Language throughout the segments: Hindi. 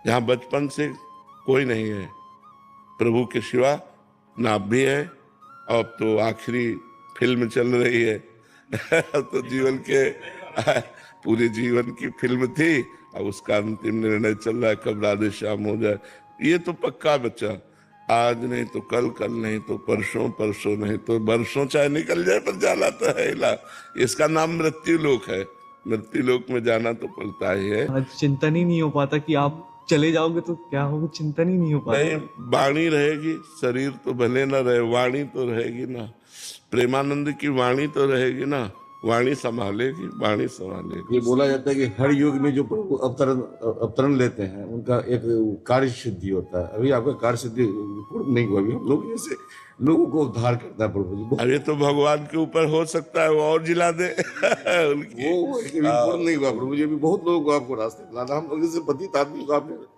यहाँ बचपन से कोई नहीं है, प्रभु के सिवा ना आप भी है। अब तो आखिरी फिल्म चल रही है तो जीवन के पूरे जीवन की फिल्म थी, अब उसका अंतिम निर्णय चल रहा है, कब राधे श्याम हो जाए। ये तो पक्का बच्चा, आज नहीं तो कल, कल नहीं तो परसों, परसों नहीं तो बरसों चाहे निकल जाए, पर जाना तो है ला। इसका नाम मृत्यु लोक है, मृत्यु लोक में जाना तो पड़ता ही है। महाराज चिंतन ही नहीं हो पाता कि आप चले जाओगे तो क्या होगा, चिंतन ही नहीं हो नहीं, पाता। वाणी रहेगी, शरीर तो भले ना रहे, वाणी तो रहेगी ना। प्रेमानंद की वाणी तो रहेगी ना, वाणी संभालेगी, वाणी संभालेगी। ये बोला जाता है कि हर युग में जो प्रभु अवतरण अवतरण लेते हैं उनका एक कार्य सिद्धि होता है। अभी आपका कार्य सिद्धि पूर्ण नहीं हुआ, अभी हम लोग जैसे लोगों को उद्धार करता है प्रभु जी। अब ये तो भगवान के ऊपर हो सकता है, वो और जिला दे उनकी। वो अभी पूर्ण नहीं हुआ प्रभु जी, अभी बहुत लोगों को आपको रास्ते दिलाना। हम लोग जैसे पतित आदमी को आपने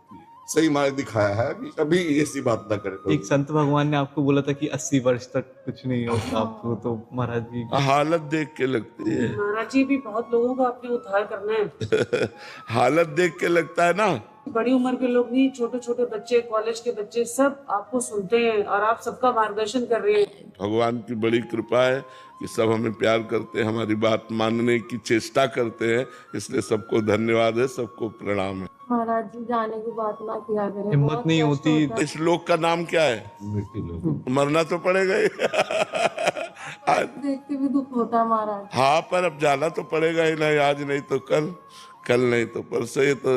सही मार्ग दिखाया है, अभी कभी ऐसी बात ना करें। एक संत भगवान ने आपको बोला था कि 80 वर्ष तक कुछ नहीं होगा आपको, तो महाराज जी हालत देख के लगती है महाराज जी भी बहुत लोगों का आपने उद्धार करना है हालत देख के लगता है ना। बड़ी उम्र के लोग नहीं, छोटे छोटे बच्चे, कॉलेज के बच्चे सब आपको सुनते हैं और आप सबका मार्गदर्शन कर रहे हैं। भगवान की बड़ी कृपा है कि सब हमें प्यार करते हैं, हमारी बात मानने की चेष्टा करते हैं, इसलिए सबको धन्यवाद है, सबको प्रणाम है। महाराज जी जाने की बात ना किया करें, हिम्मत बहुत नहीं कष्ट होती। होता है। इस लोक का नाम क्या है? मृत्यु लोग। मरना तो पड़ेगा ही देख के भी दुख होता है महाराज। हाँ, पर अब जाना तो पड़ेगा ही नहीं, आज नहीं तो कल, कल नहीं तो परसों। ये तो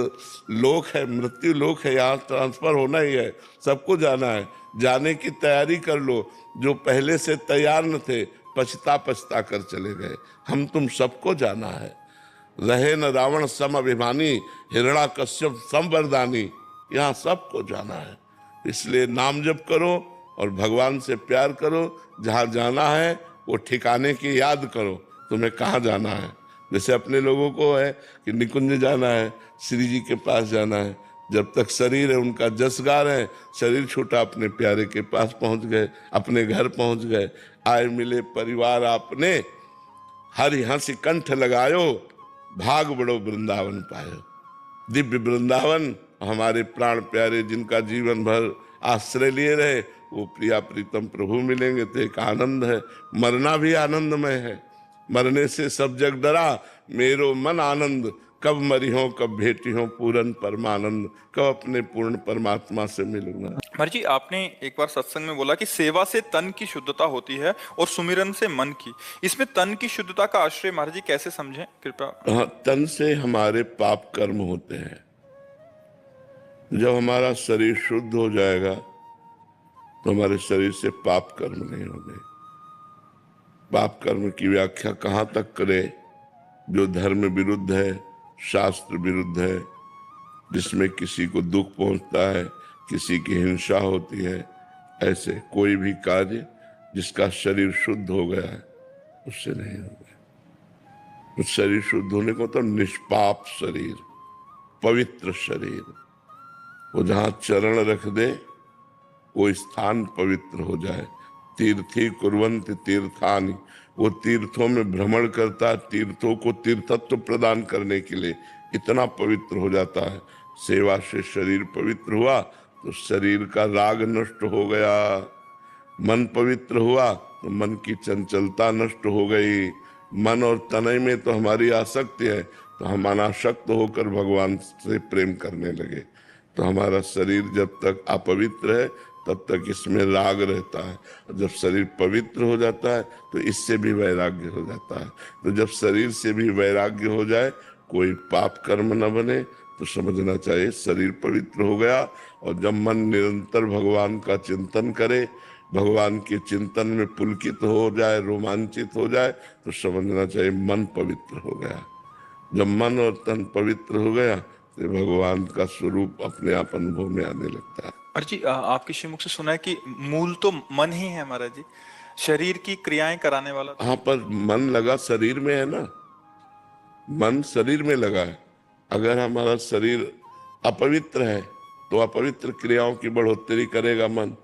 लोक है, मृत्यु लोक है, यहाँ ट्रांसफर होना ही है, सबको जाना है। जाने की तैयारी कर लो, जो पहले से तैयार न थे पछता पछता कर चले गए। हम तुम सबको जाना है। रहे न रावण सम अभिमानी, हिरण्याकश्यप सम वरदानी, यहाँ सबको जाना है। इसलिए नाम जप करो और भगवान से प्यार करो। जहाँ जाना है वो ठिकाने की याद करो, तुम्हें कहाँ जाना है। जैसे अपने लोगों को है कि निकुंज जाना है, श्री जी के पास जाना है। जब तक शरीर है उनका जस गा रहे हैं, शरीर छूटा अपने प्यारे के पास पहुंच गए, अपने घर पहुंच गए। आए मिले परिवार आपने, हरि हंसी कंठ लगायो, भाग बड़ो वृंदावन पायो। दिव्य वृंदावन हमारे प्राण प्यारे जिनका जीवन भर आश्रय लिए रहे, वो प्रिया प्रीतम प्रभु मिलेंगे तो एक आनंद है। मरना भी आनंदमय है, मरने से सब जग डरा, मेरो मन आनंद, कब मरी हो कब भेटी हो पूर्ण परमानंद, कब अपने पूर्ण परमात्मा से मिलूंगा। महाराज जी आपने एक बार सत्संग में बोला कि सेवा से तन की शुद्धता होती है और सुमिरन से मन की। इसमें तन की शुद्धता का आश्रय महाराज जी कैसे समझें कृपया? हाँ, तन से हमारे पाप कर्म होते हैं। जब हमारा शरीर शुद्ध हो जाएगा तो हमारे शरीर से पाप कर्म नहीं होंगे। पाप कर्म की व्याख्या कहाँ तक करें? जो धर्म विरुद्ध है, शास्त्र विरुद्ध है, जिसमें किसी को दुख पहुंचता है, किसी की हिंसा होती है, ऐसे कोई भी कार्य जिसका शरीर शुद्ध हो गया है उससे नहीं होगा। उस शरीर शुद्ध होने को तो निष्पाप शरीर, पवित्र शरीर, वो जहां चरण रख दे वो स्थान पवित्र हो जाए। तीर्थी कुर्वन्ति तीर्थानि, वो तीर्थों में भ्रमण करता है, तीर्थों को तीर्थत्व प्रदान करने के लिए इतना पवित्र हो जाता है। सेवा से शरीर पवित्र हुआ तो शरीर का राग नष्ट हो गया, मन पवित्र हुआ तो मन की चंचलता नष्ट हो गई। मन और तनय में तो हमारी आसक्ति है, तो हम अनासक्त होकर भगवान से प्रेम करने लगे। तो हमारा शरीर जब तक अपवित्र है तब तक इसमें राग रहता है, और जब शरीर पवित्र हो जाता है तो इससे भी वैराग्य हो जाता है। तो जब शरीर से भी वैराग्य हो जाए, कोई पाप कर्म न बने, तो समझना चाहिए शरीर पवित्र हो गया। और जब मन निरंतर भगवान का चिंतन करे, भगवान के चिंतन में पुलकित हो जाए, रोमांचित हो जाए, तो समझना चाहिए मन पवित्र हो गया। जब मन और तन पवित्र हो गया तो भगवान का स्वरूप अपने आप अनुभव में आने लगता है। महाराज जी आपके श्रीमुख से सुना है कि मूल तो मन ही है महाराज जी, शरीर की क्रियाएं कराने वाला। हाँ, पर मन लगा शरीर में है ना, मन शरीर में लगा है। अगर हमारा शरीर अपवित्र है तो अपवित्र क्रियाओं की बढ़ोतरी करेगा मन,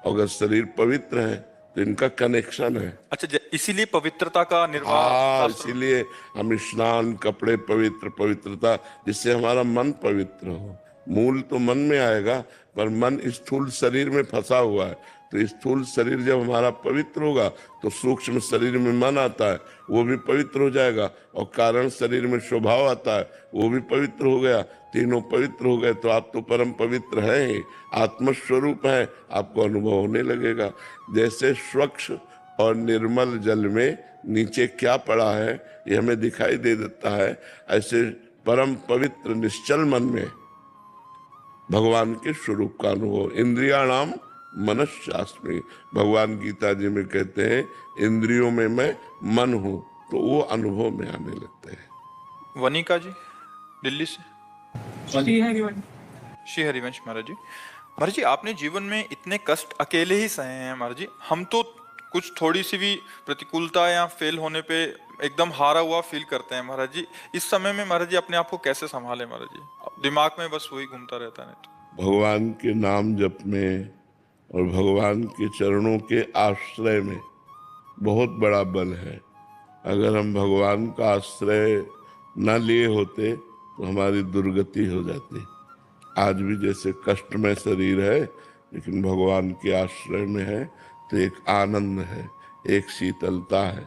अगर शरीर पवित्र है तो इनका कनेक्शन है। अच्छा, इसीलिए पवित्रता का निर्वाह। हाँ, इसीलिए हम स्नान, कपड़े पवित्र, पवित्रता, जिससे हमारा मन पवित्र हो। मूल तो मन में आएगा, पर मन स्थूल शरीर में फंसा हुआ है। तो स्थूल शरीर जब हमारा पवित्र होगा तो सूक्ष्म शरीर में मन आता है, वो भी पवित्र हो जाएगा, और कारण शरीर में स्वभाव आता है, वो भी पवित्र हो गया। तीनों पवित्र हो गए तो आप तो परम पवित्र हैं ही, आत्मस्वरूप है, आपको अनुभव होने लगेगा। जैसे स्वच्छ और निर्मल जल में नीचे क्या पड़ा है ये हमें दिखाई दे देता है, ऐसे परम पवित्र निश्चल मन में भगवान के स्वरूप का अनुभव। इंद्रियाणाम मनश्चास्मि, भगवान गीता जी में कहते हैं इंद्रियों में मैं मन हूं, तो वो अनुभव में आने लगते हैं। वनिका जी दिल्ली से। श्री हरिवंश महाराज जी। महाराज जी, आपने जीवन में इतने कष्ट अकेले ही सहे हैं महाराज जी। हम तो कुछ थोड़ी सी भी प्रतिकूलता या फेल होने पे एकदम हारा हुआ फील करते हैं महाराज जी। इस समय में महाराज जी अपने आप को कैसे संभाले महाराज जी? दिमाग में बस वही घूमता रहता है। नहीं तो भगवान के नाम जप में और भगवान के चरणों के आश्रय में बहुत बड़ा बल है। अगर हम भगवान का आश्रय न लिए होते तो हमारी दुर्गति हो जाती। आज भी जैसे कष्टमय शरीर है, लेकिन भगवान के आश्रय में है तो एक आनंद है, एक शीतलता है।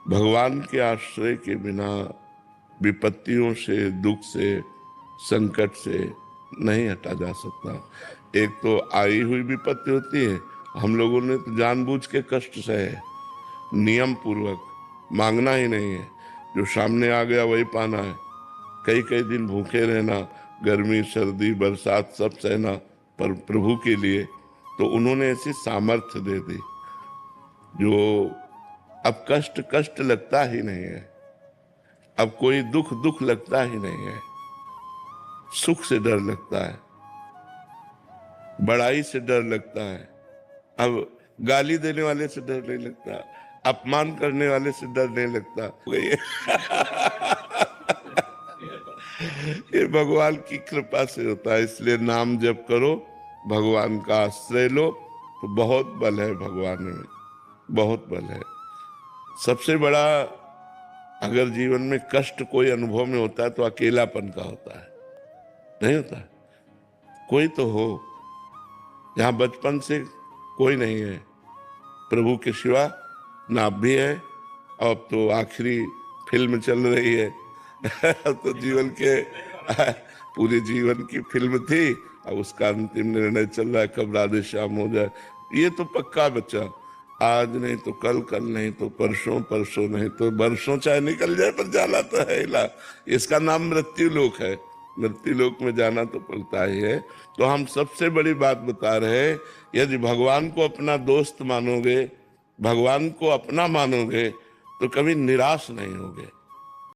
भगवान के आश्रय के बिना विपत्तियों से, दुख से, संकट से नहीं हटा जा सकता। एक तो आई हुई विपत्ति होती है, हम लोगों ने तो जानबूझ के कष्ट सहे, नियम पूर्वक, मांगना ही नहीं है, जो सामने आ गया वही पाना है। कई कई दिन भूखे रहना, गर्मी सर्दी बरसात सब सहना, पर प्रभु के लिए तो उन्होंने ऐसी सामर्थ्य दे दी जो अब कष्ट कष्ट लगता ही नहीं है, अब कोई दुख दुख लगता ही नहीं है। सुख से डर लगता है, बड़ाई से डर लगता है, अब गाली देने वाले से डर नहीं लगता, अपमान करने वाले से डर नहीं लगता। ये भगवान की कृपा से होता है। इसलिए नाम जप करो, भगवान का आश्रय लो, तो बहुत बल है भगवान में, बहुत बल है। सबसे बड़ा अगर जीवन में कष्ट कोई अनुभव में होता है तो अकेलापन का होता है, नहीं होता? कोई तो हो, यहाँ बचपन से कोई नहीं है, प्रभु के सिवा ना आप भी है। अब तो आखिरी फिल्म चल रही है तो जीवन के पूरे जीवन की फिल्म थी, अब उसका अंतिम निर्णय चल रहा है कब राधे श्याम हो जाए। ये तो पक्का बच्चा, आज नहीं तो कल, कल नहीं तो परसों, परसों नहीं तो बरसों चाहे निकल जाए, पर जाना तो है ही। इसका नाम मृत्यु लोक है, मृत्यु लोक में जाना तो पड़ता ही है। तो हम सबसे बड़ी बात बता रहे हैं, यदि भगवान को अपना दोस्त मानोगे, भगवान को अपना मानोगे, तो कभी निराश नहीं होगे।